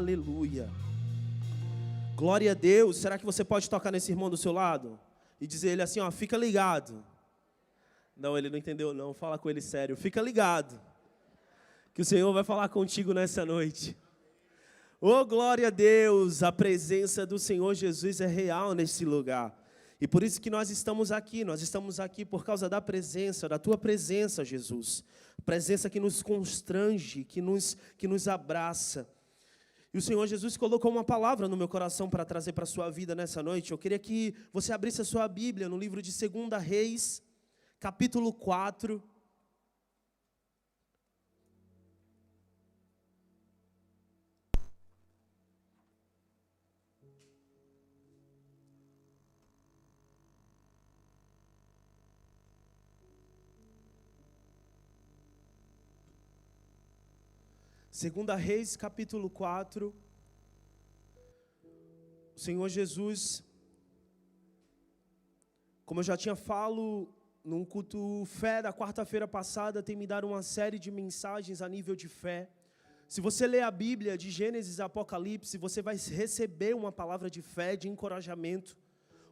Aleluia. Glória a Deus. Será que você pode tocar nesse irmão do seu lado? E dizer ele assim, ó, fica ligado. Não, ele não entendeu não, fala com ele sério. Fica ligado, que o Senhor vai falar contigo nessa noite. Oh, glória a Deus, a presença do Senhor Jesus é real nesse lugar. E por isso que nós estamos aqui por causa da presença, da Tua presença, Jesus. Presença que nos constrange, que nos abraça. E o Senhor Jesus colocou uma palavra no meu coração para trazer para a sua vida nessa noite. Eu queria que você abrisse a sua Bíblia no livro de 2 Reis, capítulo 4. Segunda Reis, capítulo 4, o Senhor Jesus, como eu já tinha falado num culto fé da quarta-feira passada, tem me dado uma série de mensagens a nível de fé. Se você ler a Bíblia de Gênesis a Apocalipse, você vai receber uma palavra de fé, de encorajamento.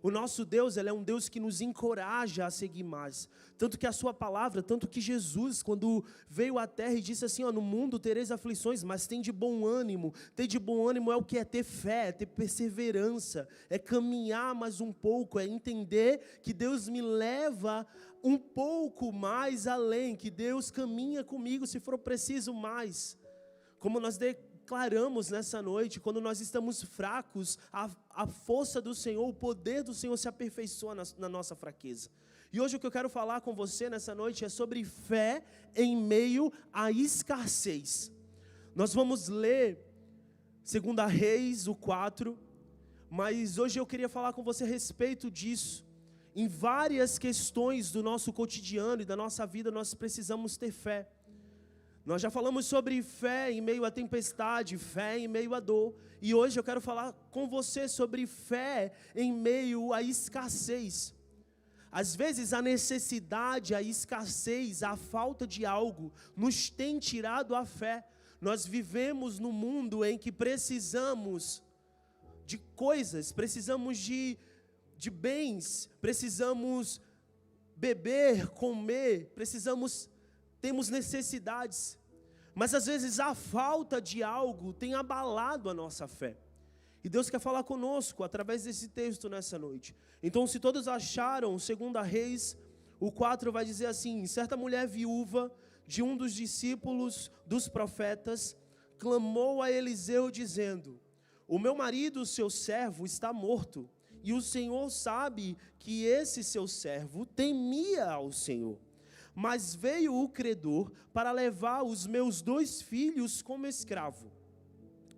O nosso Deus, Ele é um Deus que nos encoraja a seguir mais. Tanto que a sua palavra, tanto que Jesus, quando veio à terra e disse assim, ó, no mundo tereis aflições, mas tem de bom ânimo. Ter de bom ânimo é o que? É ter fé, é ter perseverança, é caminhar mais um pouco, é entender que Deus me leva um pouco mais além, que Deus caminha comigo se for preciso mais. Como nós declaramos nessa noite, quando nós estamos fracos, a força do Senhor, o poder do Senhor se aperfeiçoa na nossa fraqueza. E hoje o que eu quero falar com você nessa noite é sobre fé em meio à escassez. Nós vamos ler 2 Reis, o 4, mas hoje eu queria falar com você a respeito disso. Em várias questões do nosso cotidiano e da nossa vida, nós precisamos ter fé. Nós já falamos sobre fé em meio à tempestade, fé em meio à dor. E hoje eu quero falar com você sobre fé em meio à escassez. Às vezes a necessidade, a escassez, a falta de algo nos tem tirado a fé. Nós vivemos num mundo em que precisamos de coisas, precisamos de bens, precisamos beber, comer, temos necessidades, mas às vezes a falta de algo tem abalado a nossa fé. E Deus quer falar conosco através desse texto nessa noite. Então, se todos acharam, 2 Reis, o 4 vai dizer assim: certa mulher viúva de um dos discípulos dos profetas clamou a Eliseu dizendo: o meu marido, seu servo, está morto, e o Senhor sabe que esse seu servo temia ao Senhor. Mas veio o credor para levar os meus 2 filhos como escravo.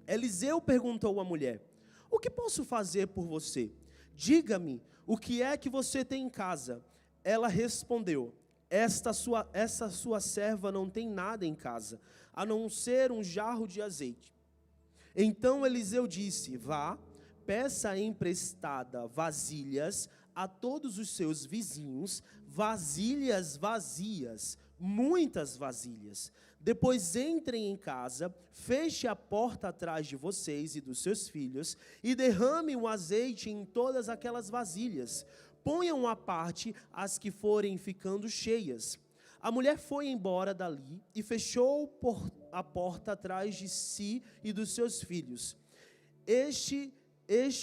Eliseu perguntou à mulher: o que posso fazer por você? Diga-me, o que é que você tem em casa? Ela respondeu: essa sua serva não tem nada em casa, a não ser um jarro de azeite. Então Eliseu disse: vá, peça emprestada vasilhas a todos os seus vizinhos, vasilhas vazias, muitas vasilhas. Depois entrem em casa, feche a porta atrás de vocês e dos seus filhos, e derrame o azeite em todas aquelas vasilhas. Ponham à parte as que forem ficando cheias. A mulher foi embora dali e fechou a porta atrás de si e dos seus filhos. Este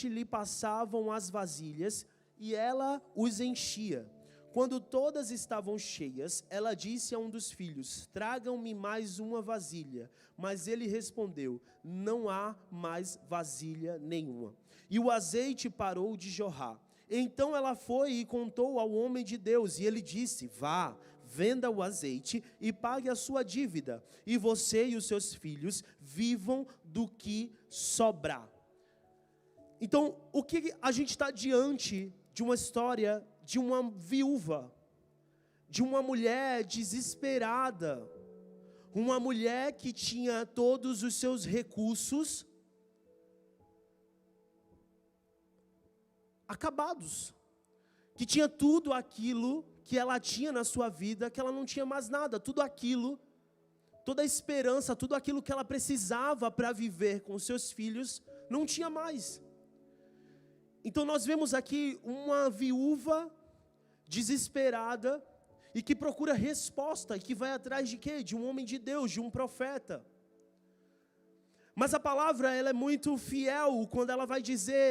lhe passavam as vasilhas, e ela os enchia. Quando todas estavam cheias, ela disse a um dos filhos: tragam-me mais uma vasilha. Mas ele respondeu: não há mais vasilha nenhuma. E o azeite parou de jorrar. Então ela foi e contou ao homem de Deus, e ele disse: vá, venda o azeite e pague a sua dívida, e você e os seus filhos vivam do que sobrar. Então, o que a gente está diante de uma história de uma viúva, de uma mulher desesperada, uma mulher que tinha todos os seus recursos acabados, que tinha tudo aquilo que ela tinha na sua vida, que ela não tinha mais nada, tudo aquilo toda a esperança, tudo aquilo que ela precisava para viver com seus filhos, não tinha mais. Então nós vemos aqui uma viúva desesperada e que procura resposta, e que vai atrás de quê? De um homem de Deus, de um profeta. Mas a palavra, ela é muito fiel quando ela vai dizer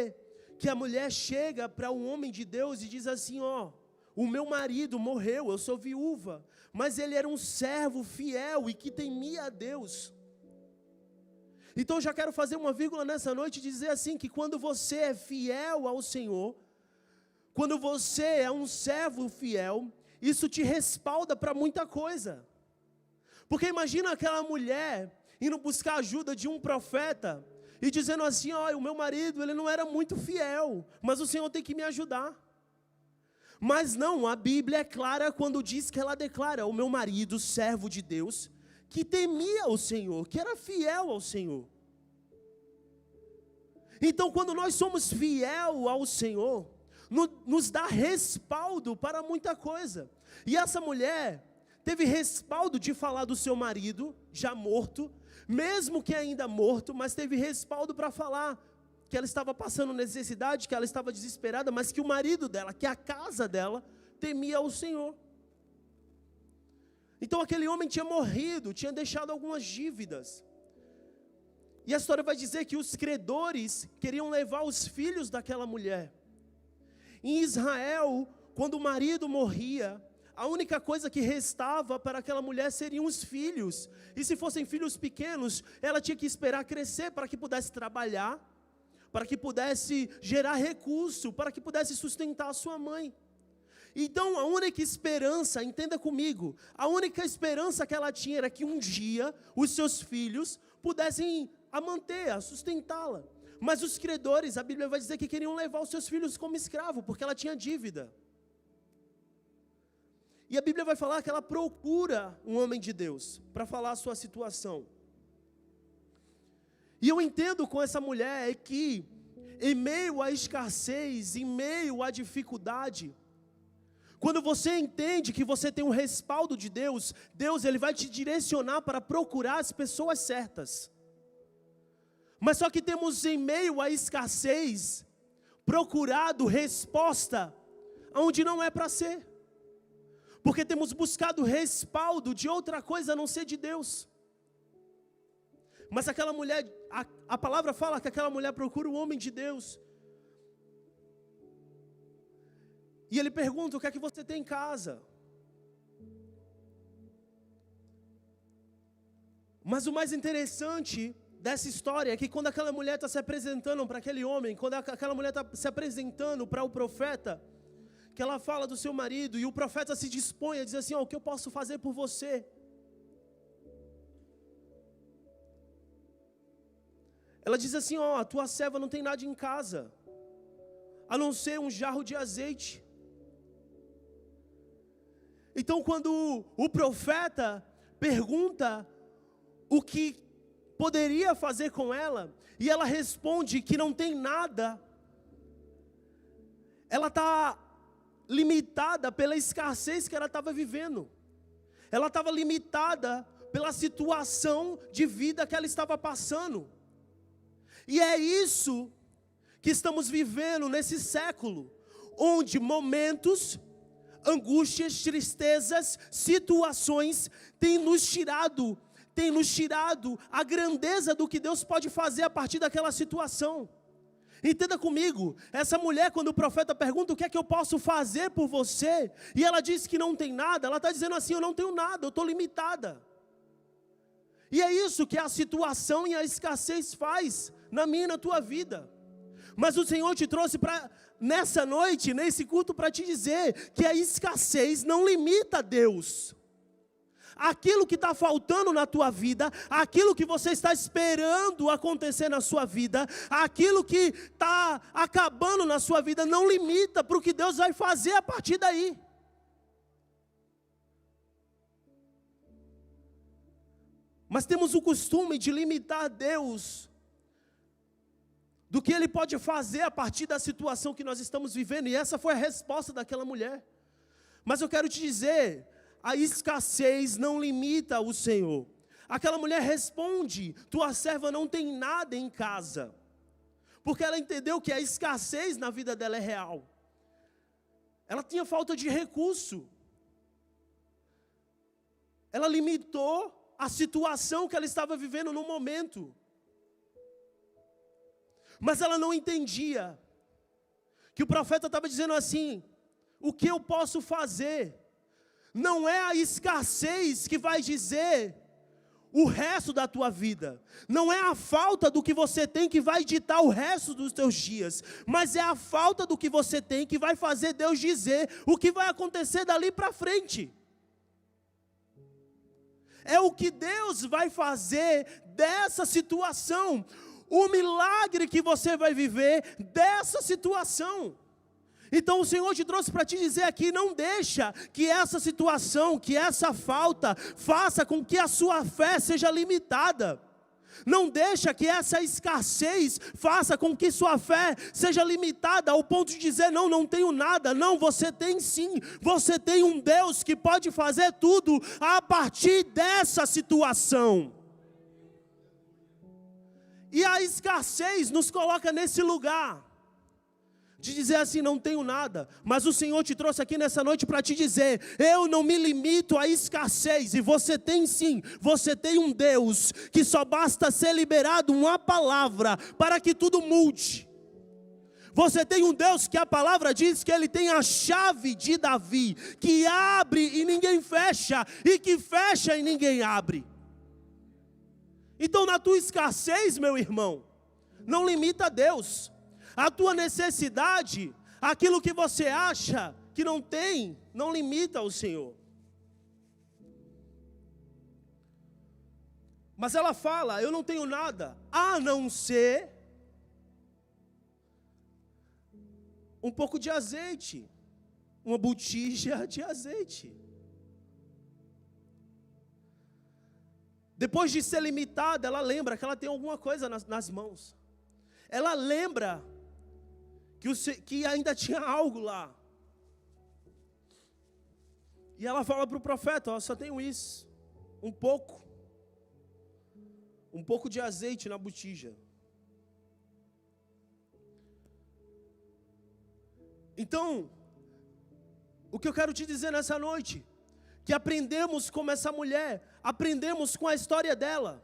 que a mulher chega para um homem de Deus e diz assim, ó, o meu marido morreu, eu sou viúva, mas ele era um servo fiel e que temia a Deus. Então eu já quero fazer uma vírgula nessa noite e dizer assim, que quando você é fiel ao Senhor, quando você é um servo fiel, isso te respalda para muita coisa. Porque imagina aquela mulher indo buscar ajuda de um profeta e dizendo assim, ó, o meu marido, ele não era muito fiel, mas o Senhor tem que me ajudar. Mas não, a Bíblia é clara quando diz que ela declara, o meu marido, servo de Deus, que temia o Senhor, que era fiel ao Senhor. Então quando nós somos fiel ao Senhor, nos dá respaldo para muita coisa. E essa mulher teve respaldo de falar do seu marido, já morto, mesmo que ainda morto, mas teve respaldo para falar que ela estava passando necessidade, que ela estava desesperada, mas que o marido dela, que a casa dela, temia o Senhor. Então aquele homem tinha morrido, tinha deixado algumas dívidas. E a história vai dizer que os credores queriam levar os filhos daquela mulher. Em Israel, quando o marido morria, a única coisa que restava para aquela mulher seriam os filhos. E se fossem filhos pequenos, ela tinha que esperar crescer para que pudesse trabalhar, para que pudesse gerar recurso, para que pudesse sustentar a sua mãe. Então a única esperança, entenda comigo, a única esperança que ela tinha era que um dia os seus filhos pudessem a manter, a sustentá-la. Mas os credores, a Bíblia vai dizer que queriam levar os seus filhos como escravo, porque ela tinha dívida. E a Bíblia vai falar que ela procura um homem de Deus para falar a sua situação. E eu entendo com essa mulher que, em meio à escassez, em meio à dificuldade, quando você entende que você tem um respaldo de Deus, Deus ele vai te direcionar para procurar as pessoas certas. Mas só que temos em meio à escassez, procurado resposta onde não é para ser. Porque temos buscado respaldo de outra coisa a não ser de Deus. Mas aquela mulher, a palavra fala que aquela mulher procura o homem de Deus. E ele pergunta, o que é que você tem em casa? Mas o mais interessante dessa história é que quando aquela mulher está se apresentando para aquele homem, quando aquela mulher está se apresentando para o profeta, que ela fala do seu marido, e o profeta se dispõe a dizer assim, ó, o que eu posso fazer por você? Ela diz assim, ó, a tua serva não tem nada em casa, a não ser um jarro de azeite. Então quando o profeta pergunta o que poderia fazer com ela, e ela responde que não tem nada, ela está limitada pela escassez que ela estava vivendo. Ela estava limitada pela situação de vida que ela estava passando. E é isso que estamos vivendo nesse século, onde momentos, angústias, tristezas, situações têm nos tirado a grandeza do que Deus pode fazer a partir daquela situação. Entenda comigo, essa mulher, quando o profeta pergunta o que é que eu posso fazer por você, e ela diz que não tem nada, ela está dizendo assim, eu não tenho nada, eu estou limitada. E é isso que a situação e a escassez faz na minha e na tua vida. Mas o Senhor te trouxe nessa noite, nesse culto, para te dizer que a escassez não limita Deus. Aquilo que está faltando na tua vida, aquilo que você está esperando acontecer na sua vida, aquilo que está acabando na sua vida, não limita para o que Deus vai fazer a partir daí. Mas temos o costume de limitar Deus do que Ele pode fazer a partir da situação que nós estamos vivendo, e essa foi a resposta daquela mulher. Mas eu quero te dizer, a escassez não limita o Senhor. Aquela mulher responde: tua serva não tem nada em casa. Porque ela entendeu que a escassez na vida dela é real. Ela tinha falta de recurso. Ela limitou a situação que ela estava vivendo no momento. Mas ela não entendia que o profeta estava dizendo assim: o que eu posso fazer? Não é a escassez que vai dizer o resto da tua vida. Não é a falta do que você tem que vai ditar o resto dos teus dias. Mas é a falta do que você tem que vai fazer Deus dizer o que vai acontecer dali para frente. É o que Deus vai fazer dessa situação. O milagre que você vai viver dessa situação. Então o Senhor te trouxe para te dizer aqui: não deixa que essa situação, que essa falta, faça com que a sua fé seja limitada. Não deixa que essa escassez faça com que sua fé seja limitada ao ponto de dizer: não, não tenho nada. Não, você tem sim. Você tem um Deus que pode fazer tudo a partir dessa situação. E a escassez nos coloca nesse lugar de dizer assim: não tenho nada. Mas o Senhor te trouxe aqui nessa noite para te dizer: eu não me limito à escassez. E você tem sim, você tem um Deus que só basta ser liberado uma palavra para que tudo mude. Você tem um Deus que a palavra diz que Ele tem a chave de Davi, que abre e ninguém fecha, e que fecha e ninguém abre. Então na tua escassez, meu irmão, não limita a Deus. A tua necessidade, aquilo que você acha que não tem, não limita o Senhor. Mas ela fala: eu não tenho nada, a não ser um pouco de azeite, uma botija de azeite. Depois de ser limitada, ela lembra que ela tem alguma coisa nas mãos. Ela lembra que ainda tinha algo lá. E ela fala para o profeta: ó, só tenho isso, um pouco de azeite na botija. Então, o que eu quero te dizer nessa noite, que aprendemos como essa mulher, aprendemos com a história dela.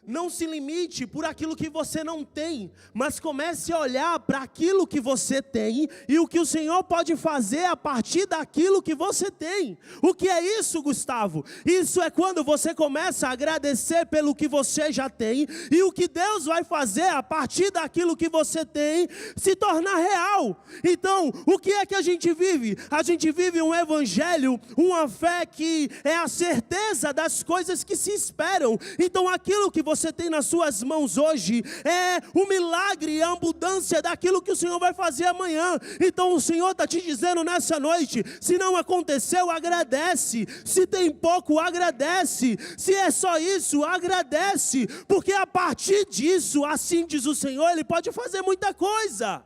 Não se limite por aquilo que você não tem, mas comece a olhar para aquilo que você tem e o que o Senhor pode fazer a partir daquilo que você tem. O que é isso, Gustavo? Isso é quando você começa a agradecer pelo que você já tem e o que Deus vai fazer a partir daquilo que você tem se tornar real. Então, o que é que a gente vive? A gente vive um evangelho, uma fé que é a certeza das coisas que se esperam. Então, aquilo que você tem nas suas mãos hoje é o milagre e a abundância daquilo que o Senhor vai fazer amanhã. Então o Senhor está te dizendo nessa noite: se não aconteceu, agradece. Se tem pouco, agradece. Se é só isso, agradece. Porque a partir disso, assim diz o Senhor, Ele pode fazer muita coisa.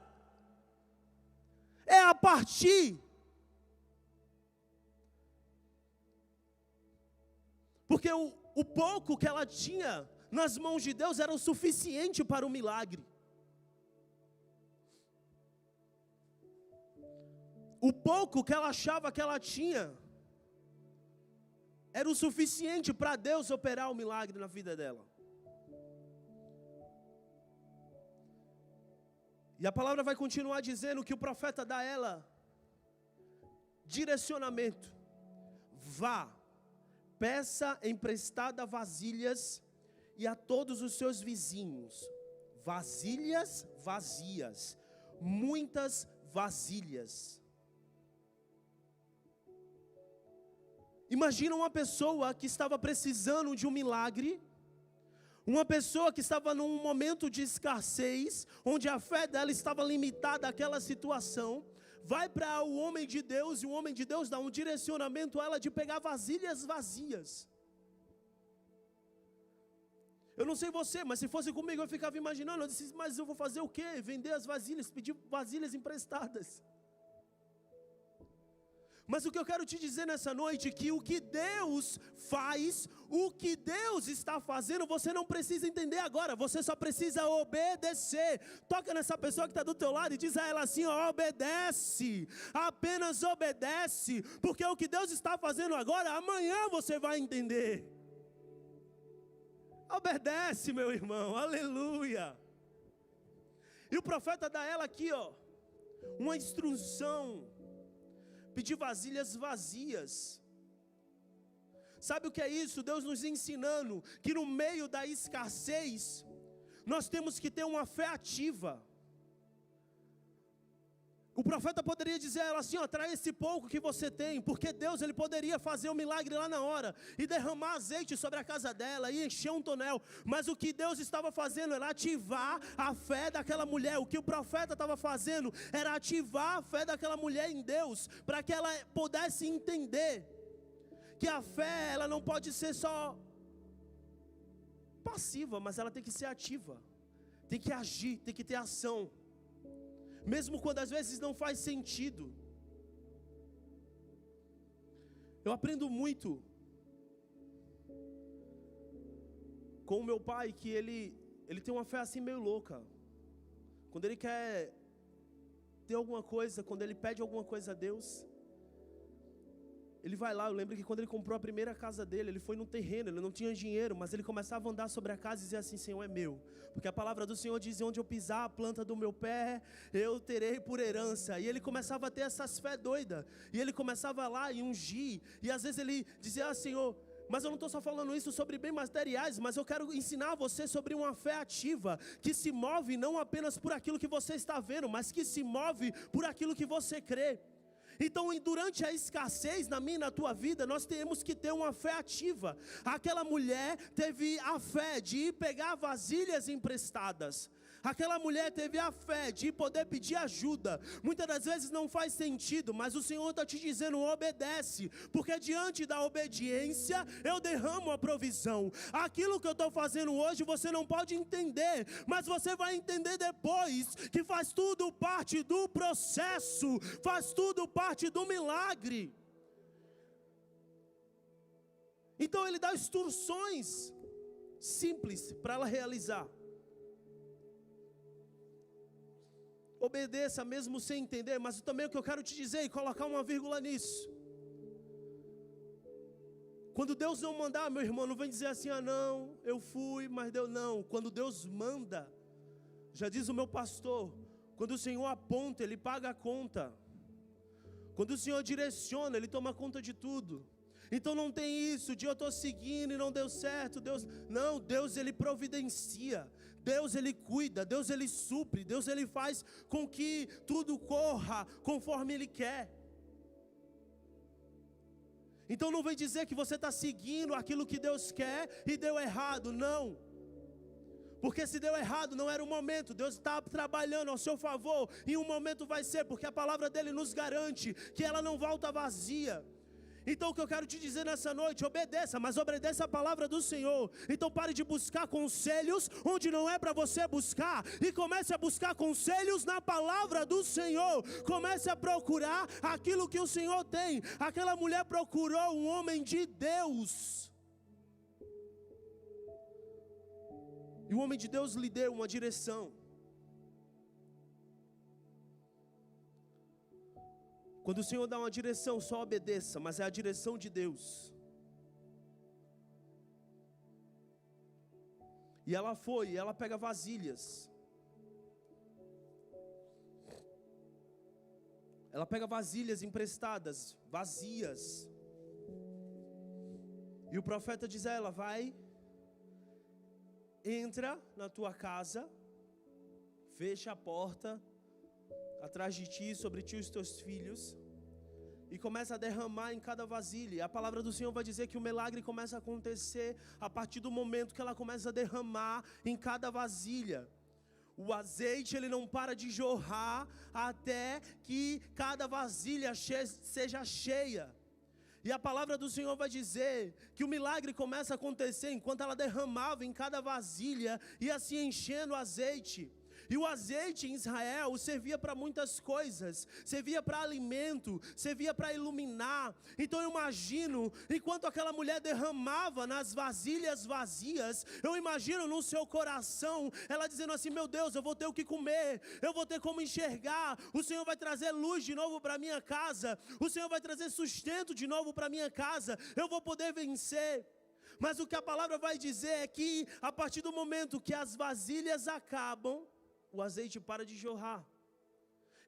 É a partir. Porque o pouco que ela tinha nas mãos de Deus era o suficiente para o milagre. O pouco que ela achava que ela tinha era o suficiente para Deus operar o milagre na vida dela. E a palavra vai continuar dizendo que o profeta dá a ela direcionamento: vá, peça emprestada vasilhas e a todos os seus vizinhos, vasilhas vazias, muitas vasilhas. Imagina uma pessoa que estava precisando de um milagre, uma pessoa que estava num momento de escassez, onde a fé dela estava limitada àquela situação, vai para o homem de Deus, e o homem de Deus dá um direcionamento a ela de pegar vasilhas vazias. Eu não sei você, mas se fosse comigo eu ficava imaginando, eu disse: mas eu vou fazer o quê? Vender as vasilhas, pedir vasilhas emprestadas. Mas o que eu quero te dizer nessa noite é que o que Deus faz, o que Deus está fazendo, você não precisa entender agora, você só precisa obedecer. Toca nessa pessoa que está do teu lado e diz a ela assim, ó, obedece, apenas obedece, porque o que Deus está fazendo agora, amanhã você vai entender. Obedece, meu irmão, aleluia. E o profeta dá a ela aqui, ó, uma instrução. Pedir vasilhas vazias. Sabe o que é isso? Deus nos ensinando que no meio da escassez, nós temos que ter uma fé ativa. O profeta poderia dizer a ela assim, ó, traz esse pouco que você tem, porque Deus, Ele poderia fazer um milagre lá na hora, e derramar azeite sobre a casa dela, e encher um tonel, mas o que Deus estava fazendo era ativar a fé daquela mulher. O que o profeta estava fazendo era ativar a fé daquela mulher em Deus, para que ela pudesse entender, que a fé, ela não pode ser só passiva, mas ela tem que ser ativa, tem que agir, tem que ter ação. Mesmo quando às vezes não faz sentido. Eu aprendo muito com o meu pai, que ele tem uma fé assim meio louca. Quando ele quer ter alguma coisa, quando ele pede alguma coisa a Deus, ele vai lá. Eu lembro que quando ele comprou a primeira casa dele, ele foi num terreno, ele não tinha dinheiro, mas ele começava a andar sobre a casa e dizia assim, Senhor, é meu. Porque a palavra do Senhor diz, onde eu pisar a planta do meu pé, eu terei por herança. E ele começava a ter essas fé doida. E ele começava lá e ungir. E às vezes ele dizia, Senhor, mas eu não estou só falando isso sobre bens materiais, mas eu quero ensinar você sobre uma fé ativa, que se move não apenas por aquilo que você está vendo, mas que se move por aquilo que você crê. Então, durante a escassez na minha e na tua vida, nós temos que ter uma fé ativa. Aquela mulher teve a fé de ir pegar vasilhas emprestadas. Aquela mulher teve a fé de poder pedir ajuda. Muitas das vezes não faz sentido, mas o Senhor está te dizendo, obedece, porque diante da obediência, eu derramo a provisão. Aquilo que eu estou fazendo hoje, você não pode entender, mas você vai entender depois, que faz tudo parte do processo, faz tudo parte do milagre. Então ele dá instruções simples para ela realizar. Obedeça mesmo sem entender, mas também o que eu quero te dizer e colocar uma vírgula nisso. Quando Deus não mandar, meu irmão, não vem dizer assim, ah não, eu fui, mas Deus não. Quando Deus manda, já diz o meu pastor, quando o Senhor aponta, Ele paga a conta. Quando o Senhor direciona, Ele toma conta de tudo. Então não tem isso de eu estou seguindo e não deu certo, Deus Ele providencia. Deus Ele cuida, Deus Ele supre, Deus Ele faz com que tudo corra conforme Ele quer. Então não vem dizer que você está seguindo aquilo que Deus quer e deu errado, não. Porque se deu errado não era o momento, Deus está trabalhando ao seu favor, e um momento vai ser, porque a palavra dEle nos garante que ela não volta vazia. Então o que eu quero te dizer nessa noite, obedeça, mas obedeça a palavra do Senhor. Então pare de buscar conselhos onde não é para você buscar, e comece a buscar conselhos na palavra do Senhor. Comece a procurar aquilo que o Senhor tem. Aquela mulher procurou um homem de Deus, e o homem de Deus lhe deu uma direção. Quando o Senhor dá uma direção, só obedeça, mas é a direção de Deus. E ela foi, ela pega vasilhas. Ela pega vasilhas emprestadas, vazias. E o profeta diz a ela, vai, entra na tua casa, fecha a porta atrás de ti, sobre ti e os teus filhos, e começa a derramar em cada vasilha. A palavra do Senhor vai dizer que o milagre começa a acontecer a partir do momento que ela começa a derramar em cada vasilha. O azeite, ele não para de jorrar até que cada vasilha seja cheia. E a palavra do Senhor vai dizer que o milagre começa a acontecer enquanto ela derramava em cada vasilha, e assim enchendo o azeite. E o azeite em Israel servia para muitas coisas, servia para alimento, servia para iluminar. Então eu imagino, enquanto aquela mulher derramava nas vasilhas vazias, eu imagino no seu coração, ela dizendo assim: meu Deus, eu vou ter o que comer, eu vou ter como enxergar, o Senhor vai trazer luz de novo para minha casa, o Senhor vai trazer sustento de novo para minha casa, eu vou poder vencer. Mas o que a palavra vai dizer é que a partir do momento que as vasilhas acabam, o azeite para de jorrar.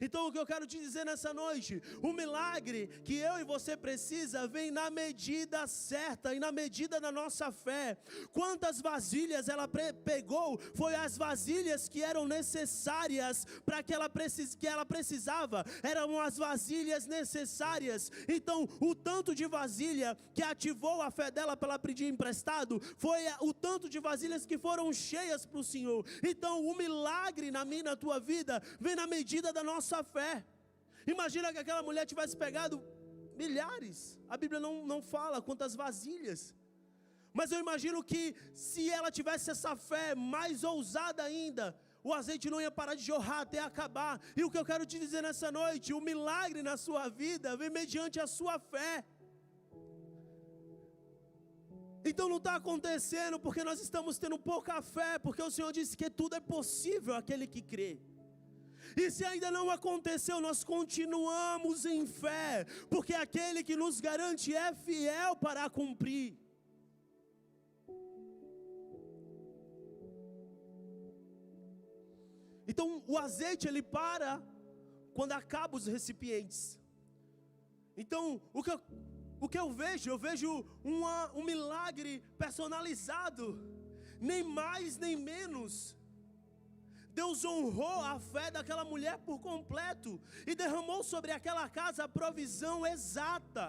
Então o que eu quero te dizer nessa noite, o milagre que eu e você precisa vem na medida certa e na medida da nossa fé. Quantas vasilhas ela pegou, foi as vasilhas que eram necessárias para que ela precisava, eram as vasilhas necessárias. Então o tanto de vasilha que ativou a fé dela para ela pedir emprestado, foi o tanto de vasilhas que foram cheias para o Senhor. Então o milagre na minha e na tua vida vem na medida da nossa fé. Imagina que aquela mulher tivesse pegado milhares, a Bíblia não fala quantas vasilhas, mas eu imagino que se ela tivesse essa fé mais ousada ainda, o azeite não ia parar de jorrar até acabar. E o que eu quero te dizer nessa noite, o milagre na sua vida vem mediante a sua fé. Então não está acontecendo porque nós estamos tendo pouca fé, porque o Senhor disse que tudo é possível àquele que crê. E se ainda não aconteceu, nós continuamos em fé, porque aquele que nos garante é fiel para cumprir. Então o azeite ele para quando acaba os recipientes. Então o que eu vejo um milagre personalizado, nem mais nem menos. Deus honrou a fé daquela mulher por completo e derramou sobre aquela casa a provisão exata.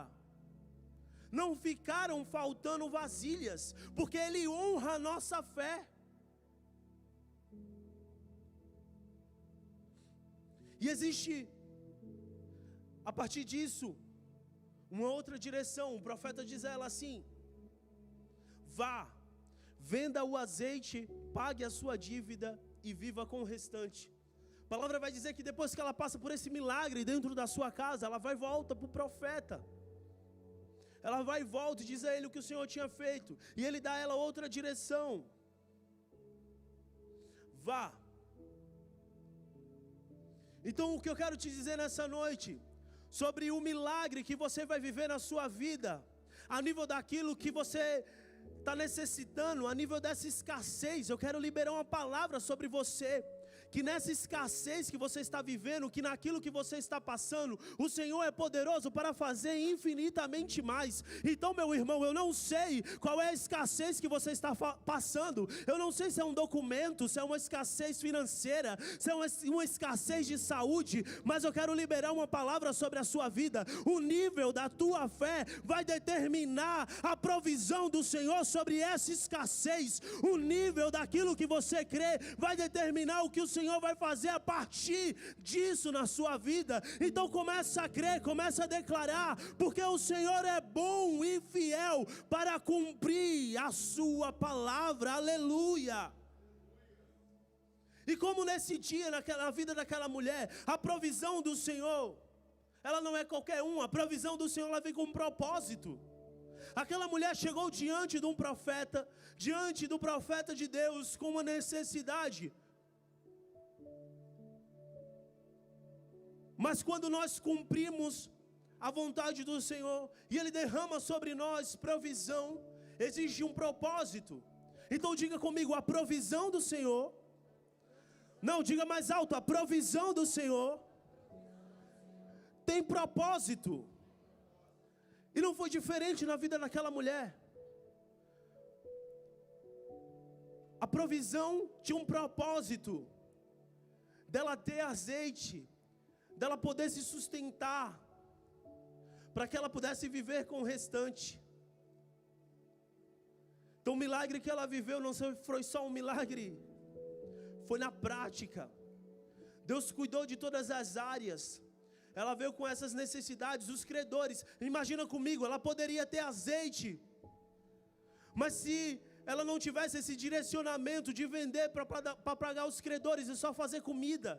Não ficaram faltando vasilhas, porque Ele honra a nossa fé. E existe, a partir disso, uma outra direção. O profeta diz a ela assim: vá, venda o azeite, pague a sua dívida e viva com o restante. A palavra vai dizer que depois que ela passa por esse milagre dentro da sua casa, ela vai e volta para o profeta. Ela vai e volta e diz a ele o que o Senhor tinha feito. E ele dá a ela outra direção. Vá. Então o que eu quero te dizer nessa noite, sobre o milagre que você vai viver na sua vida, a nível daquilo que você está necessitando, a nível dessa escassez, eu quero liberar uma palavra sobre você, que nessa escassez que você está vivendo, que naquilo que você está passando, o Senhor é poderoso para fazer infinitamente mais. Então meu irmão, eu não sei qual é a escassez que você está passando, eu não sei se é um documento, se é uma escassez financeira, se é uma escassez de saúde, mas eu quero liberar uma palavra sobre a sua vida. O nível da tua fé vai determinar a provisão do Senhor sobre essa escassez. O nível daquilo que você crê vai determinar o que o Senhor vai fazer a partir disso na sua vida. Então começa a crer, começa a declarar, porque o Senhor é bom e fiel para cumprir a sua palavra. Aleluia. E como nesse dia, na vida daquela mulher, a provisão do Senhor, ela não é qualquer uma, a provisão do Senhor ela vem com um propósito. Aquela mulher chegou diante do profeta de Deus com uma necessidade. Mas quando nós cumprimos a vontade do Senhor e Ele derrama sobre nós provisão, existe um propósito. Então diga comigo, a provisão do Senhor. Não, diga mais alto, a provisão do Senhor tem propósito. E não foi diferente na vida daquela mulher. A provisão tinha um propósito, dela ter azeite, dela poder se sustentar, para que ela pudesse viver com o restante. Então o milagre que ela viveu não foi só um milagre, foi na prática. Deus cuidou de todas as áreas. Ela veio com essas necessidades, os credores. Imagina comigo, ela poderia ter azeite, mas se ela não tivesse esse direcionamento de vender para pagar os credores e só fazer comida,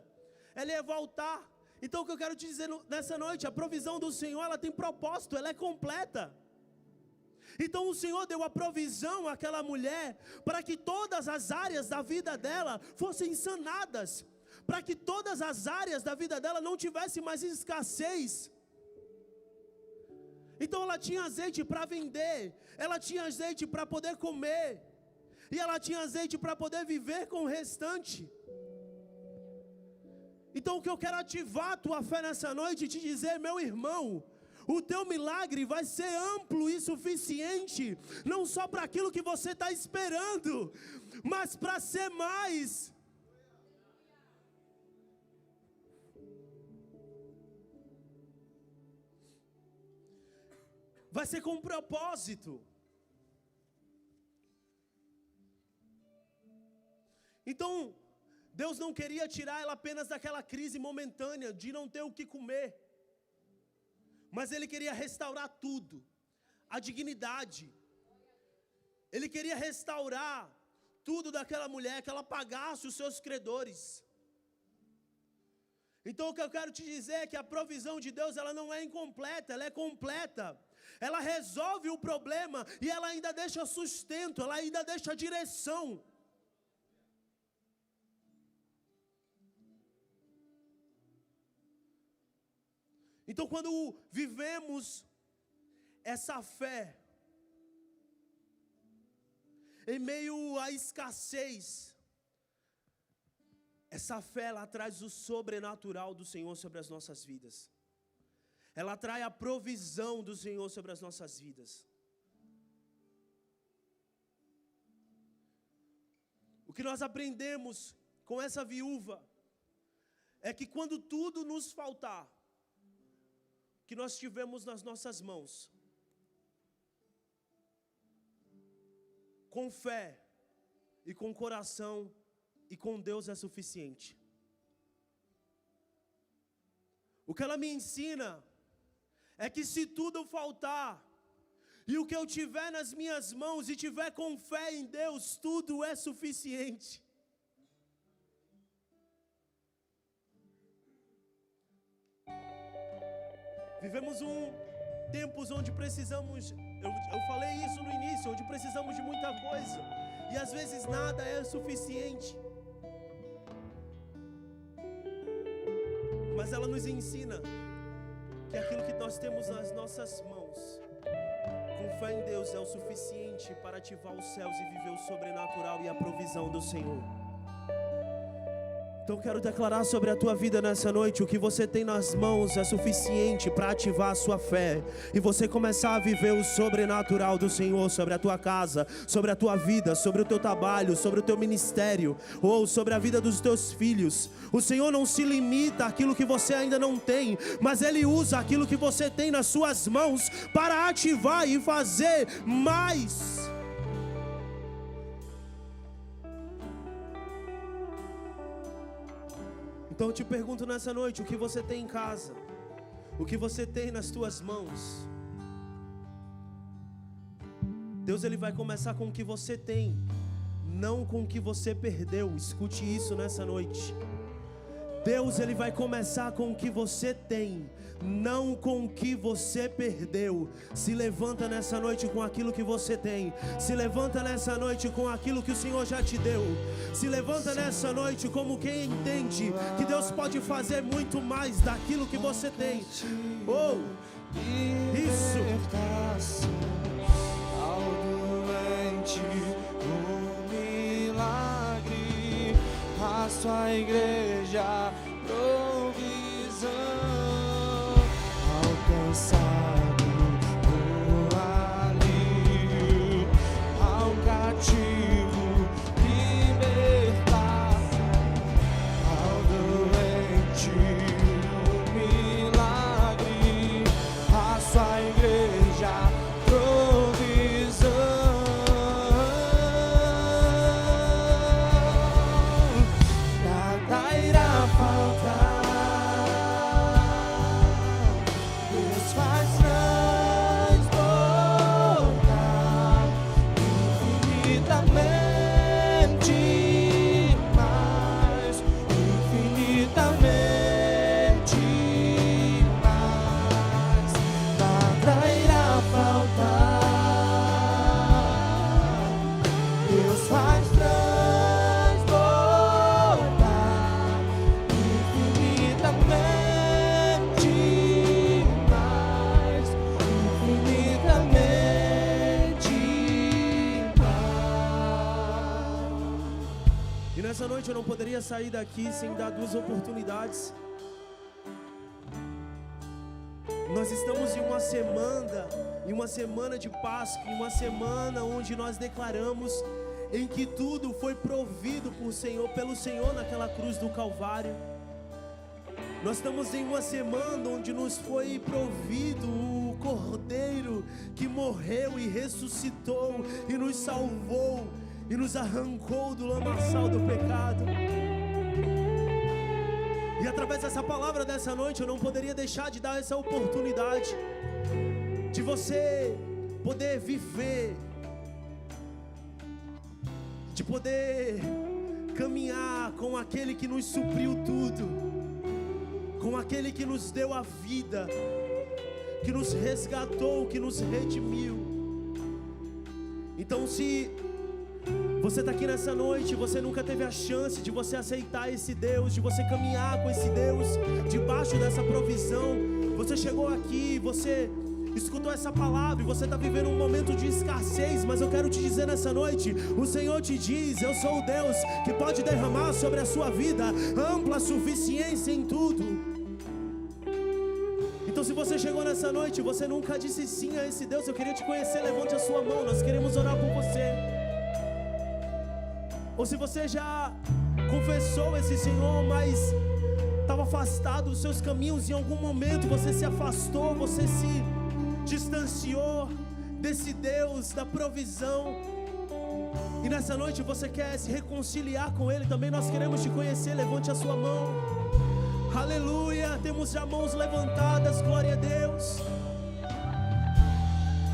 ela ia voltar. Então o que eu quero te dizer nessa noite, a provisão do Senhor, ela tem propósito, ela é completa. Então o Senhor deu a provisão àquela mulher para que todas as áreas da vida dela fossem sanadas, para que todas as áreas da vida dela não tivessem mais escassez. Então ela tinha azeite para vender, ela tinha azeite para poder comer, e ela tinha azeite para poder viver com o restante. Então o que eu quero ativar a tua fé nessa noite e te dizer, meu irmão, o teu milagre vai ser amplo e suficiente, não só para aquilo que você está esperando, mas para ser mais. Vai ser com propósito. Então, Deus não queria tirar ela apenas daquela crise momentânea de não ter o que comer, mas Ele queria restaurar tudo, a dignidade. Ele queria restaurar tudo daquela mulher, que ela pagasse os seus credores. Então o que eu quero te dizer é que a provisão de Deus, ela não é incompleta, ela é completa. Ela resolve o problema e ela ainda deixa sustento, ela ainda deixa direção. Então quando vivemos essa fé em meio à escassez, essa fé ela traz o sobrenatural do Senhor sobre as nossas vidas. Ela traz a provisão do Senhor sobre as nossas vidas. O que nós aprendemos com essa viúva é que quando tudo nos faltar, que nós tivemos nas nossas mãos, com fé e com coração e com Deus é suficiente. O que ela me ensina é que se tudo faltar, e o que eu tiver nas minhas mãos, e tiver com fé em Deus, tudo é suficiente. Vivemos tempos onde precisamos, eu falei isso no início, onde precisamos de muita coisa, e às vezes nada é suficiente. Mas ela nos ensina que aquilo que nós temos nas nossas mãos, com fé em Deus, é o suficiente para ativar os céus e viver o sobrenatural e a provisão do Senhor. Então quero declarar sobre a tua vida nessa noite, o que você tem nas mãos é suficiente para ativar a sua fé, e você começar a viver o sobrenatural do Senhor sobre a tua casa, sobre a tua vida, sobre o teu trabalho, sobre o teu ministério, ou sobre a vida dos teus filhos. O Senhor não se limita àquilo que você ainda não tem, mas Ele usa aquilo que você tem nas suas mãos para ativar e fazer mais. Então eu te pergunto nessa noite, o que você tem em casa? O que você tem nas tuas mãos? Deus ele vai começar com o que você tem, não com o que você perdeu. Escute isso nessa noite. Deus ele vai começar com o que você tem, não com o que você perdeu. Se levanta nessa noite com aquilo que você tem. Se levanta nessa noite com aquilo que o Senhor já te deu. Se levanta nessa noite como quem entende que Deus pode fazer muito mais daquilo que você tem. Oh, isso. Ao doente, o milagre, a sua igreja, provisão, alcançado o alívio, ao cativo, libertação, ao doente, o milagre, a sua igreja, provisão, nada irá noite eu não poderia sair daqui sem dar 2 oportunidades. Nós estamos em uma semana de Páscoa, em uma semana onde nós declaramos em que tudo foi provido pelo Senhor naquela cruz do Calvário. Nós estamos em uma semana onde nos foi provido o Cordeiro que morreu e ressuscitou e nos salvou e nos arrancou do lamaçal do pecado. E através dessa palavra dessa noite eu não poderia deixar de dar essa oportunidade de você poder viver, de poder caminhar com aquele que nos supriu tudo, com aquele que nos deu a vida, que nos resgatou, que nos redimiu. Então, se você está aqui nessa noite, você nunca teve a chance de você aceitar esse Deus, de você caminhar com esse Deus, debaixo dessa provisão, você chegou aqui, você escutou essa palavra e você está vivendo um momento de escassez, mas eu quero te dizer nessa noite, o Senhor te diz: eu sou o Deus que pode derramar sobre a sua vida ampla suficiência em tudo. Então, se você chegou nessa noite e você nunca disse sim a esse Deus, eu queria te conhecer, levante a sua mão, nós queremos orar por você. Ou se você já confessou esse Senhor, mas estava afastado dos seus caminhos, em algum momento você se afastou, você se distanciou desse Deus da provisão, e nessa noite você quer se reconciliar com Ele também, nós queremos te conhecer, levante a sua mão. Aleluia, temos já mãos levantadas, glória a Deus.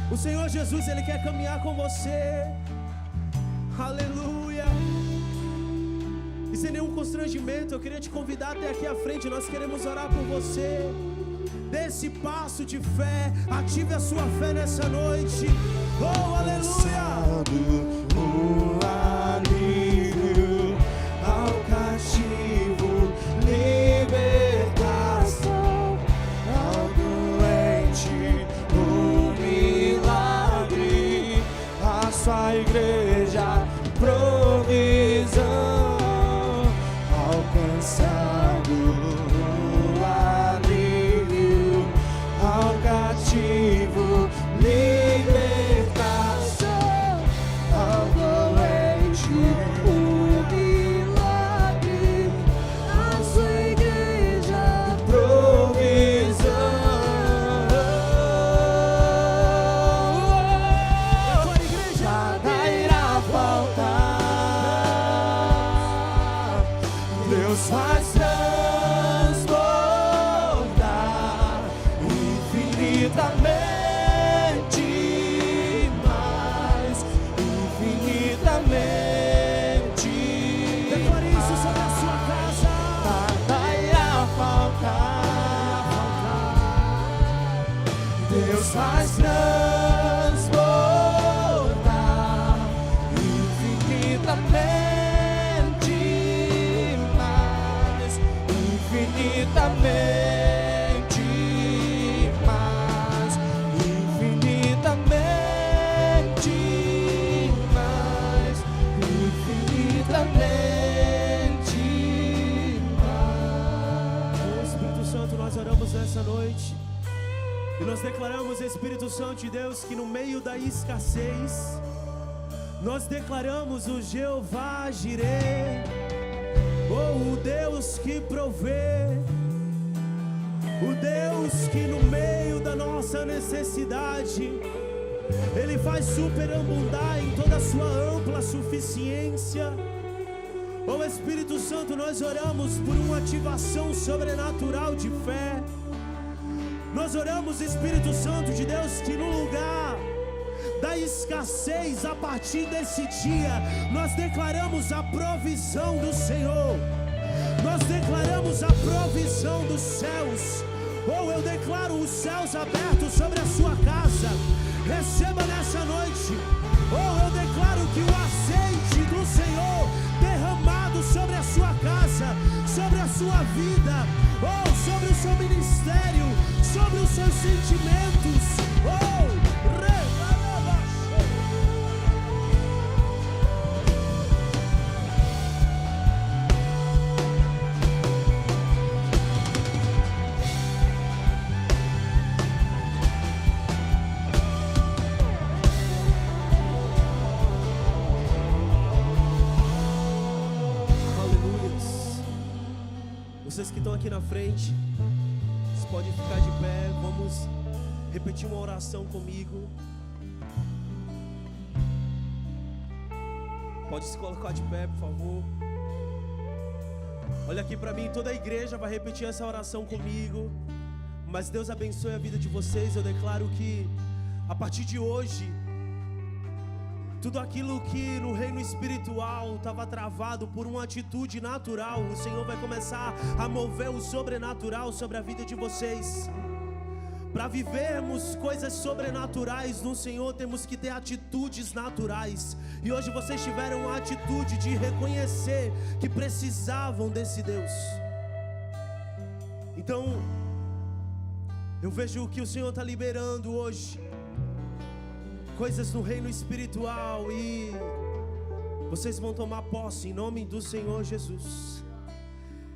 O Senhor Jesus, Ele quer caminhar com você. Aleluia. E sem nenhum constrangimento, eu queria te convidar até aqui à frente, nós queremos orar por você. Dê esse passo de fé, ative a sua fé nessa noite. Oh, aleluia! O alívio ao cativo, libertação ao doente, o milagre, a sua igreja, provisão, alcançado o alívio ao cativo, libertação ao doente, o milagre, a sua igreja, provisão. Nada irá faltar, Deus faz transbordar infinitamente mais, infinitamente. Declare isso sobre a sua casa. Nada irá faltar, Deus faz transbordar infinitamente mais, infinitamente mais, infinitamente mais, infinitamente mais. Oh, Espírito Santo, nós oramos nessa noite e nós declaramos, Espírito Santo de Deus, que no meio da escassez nós declaramos o Jeová Jireh, oh, o Deus que provê, o Deus que no meio da nossa necessidade Ele faz superabundar em toda a sua ampla suficiência. Oh, Espírito Santo, nós oramos por uma ativação sobrenatural de fé. Nós oramos, Espírito Santo de Deus, que no lugar da escassez, a partir desse dia, nós declaramos a provisão do Senhor. Nós declaramos a provisão dos céus. Oh, eu declaro os céus abertos sobre a sua casa. Receba nessa noite. Oh, eu declaro que o azeite do Senhor derramado sobre a sua casa, sobre a sua vida, oh, sobre o seu ministério, sobre os seus sentimentos. Oh, Vocês que estão aqui na frente, vocês podem ficar de pé. Vamos repetir uma oração comigo. Pode se colocar de pé, por favor. Olha aqui para mim, toda a igreja vai repetir essa oração comigo. Mas Deus abençoe a vida de vocês. Eu declaro que a partir de hoje, tudo aquilo que no reino espiritual estava travado por uma atitude natural, o Senhor vai começar a mover o sobrenatural sobre a vida de vocês. Para vivermos coisas sobrenaturais no Senhor, temos que ter atitudes naturais. E hoje vocês tiveram a atitude de reconhecer que precisavam desse Deus. Então, eu vejo que o Senhor está liberando hoje coisas no reino espiritual e vocês vão tomar posse em nome do Senhor Jesus.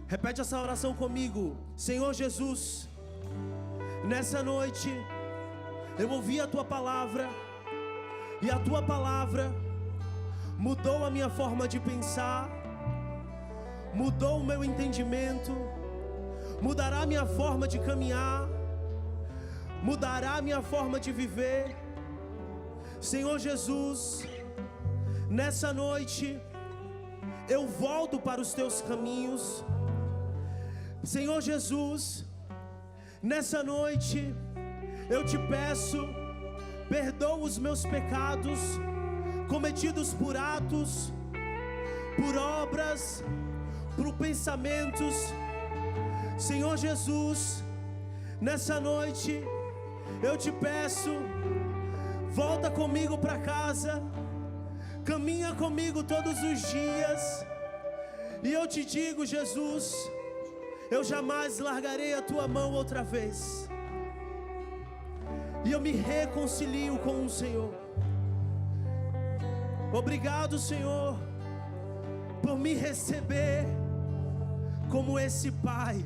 Repete essa oração comigo. Senhor Jesus, nessa noite eu ouvi a Tua palavra e a Tua palavra mudou a minha forma de pensar, mudou o meu entendimento, mudará a minha forma de caminhar, mudará a minha forma de viver. Senhor Jesus, nessa noite eu volto para os Teus caminhos. Senhor Jesus, nessa noite eu te peço, perdoa os meus pecados cometidos por atos, por obras, por pensamentos. Senhor Jesus, nessa noite eu te peço, volta comigo para casa, caminha comigo todos os dias. E eu te digo, Jesus, eu jamais largarei a Tua mão outra vez. E eu me reconcilio com o Senhor. Obrigado, Senhor, por me receber como esse Pai.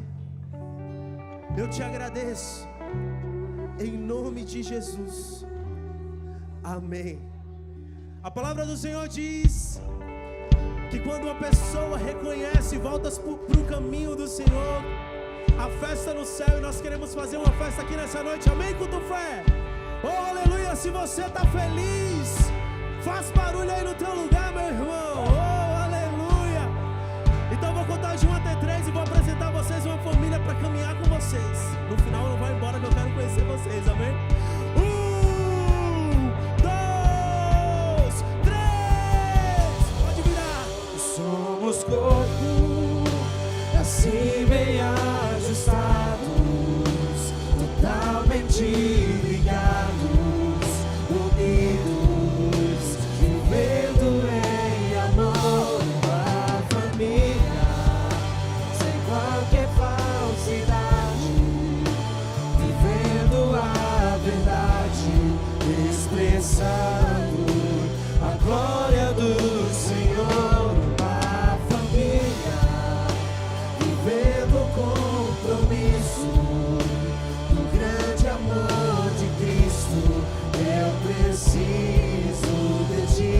Eu te agradeço, em nome de Jesus. Amém. A palavra do Senhor diz que quando uma pessoa reconhece e volta para o caminho do Senhor, a festa no céu, e nós queremos fazer uma festa aqui nessa noite. Amém, culto fé? Oh, aleluia. Se você está feliz, faz barulho aí no teu lugar, meu irmão. Oh, aleluia. Então eu vou contar de 1 até 3 e vou apresentar a vocês uma família para caminhar com vocês. No final não vai embora que eu quero conhecer vocês, amém? 1, 2, 3. Pode virar. Somos corpo, assim bem ajustados, totalmente ligados, unidos, vivendo em amor, uma família, sem qualquer falsidade, vivendo a verdade, expressando a glória do Senhor. Uma família, vivendo o compromisso do grande amor de Cristo. Eu preciso de ti,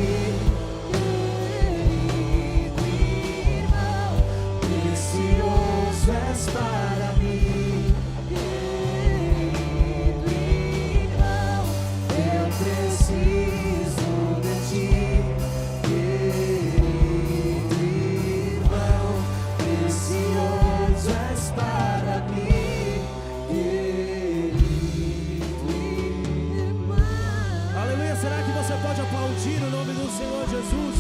querido irmão, precioso és para mim, querido irmão, eu preciso de ti, querido irmão, precioso és para mim, querido irmão. Aleluia. Será que você pode aplaudir o nome do Senhor Jesus?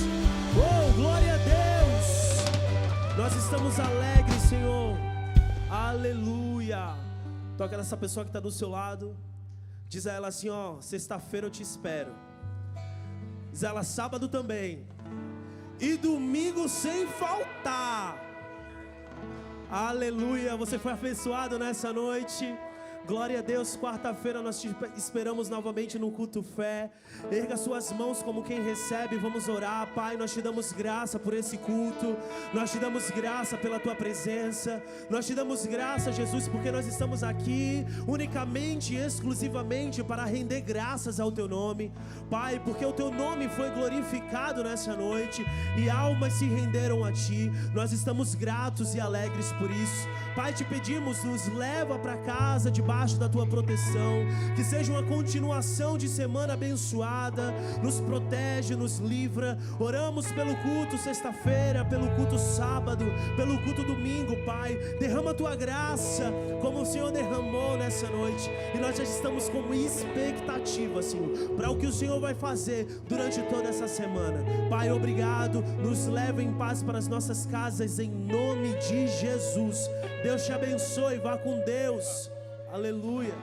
Oh, glória a Deus. Nós estamos alegres, Senhor. Aleluia. Toca nessa pessoa que está do seu lado. Diz a ela assim, ó, sexta-feira eu te espero. Diz a ela, sábado também. E domingo sem faltar. Aleluia. Você foi abençoado nessa noite. Glória a Deus, quarta-feira nós te esperamos novamente no culto fé. Erga suas mãos como quem recebe, vamos orar. Pai, nós te damos graça por esse culto, nós te damos graça pela tua presença, nós te damos graça, Jesus, porque nós estamos aqui unicamente e exclusivamente para render graças ao teu nome. Pai, porque o teu nome foi glorificado nessa noite e almas se renderam a ti. Nós estamos gratos e alegres por isso. Pai, te pedimos, nos leva para casa debaixo da tua proteção, que seja uma continuação de semana abençoada, nos protege, nos livra. Oramos pelo culto sexta-feira, pelo culto sábado, pelo culto domingo. Pai, derrama a tua graça como o Senhor derramou nessa noite, e nós já estamos com expectativa, Senhor, para o que o Senhor vai fazer durante toda essa semana. Pai, obrigado, nos leva em paz para as nossas casas em nome de Jesus. Deus te abençoe, vá com Deus. Aleluia.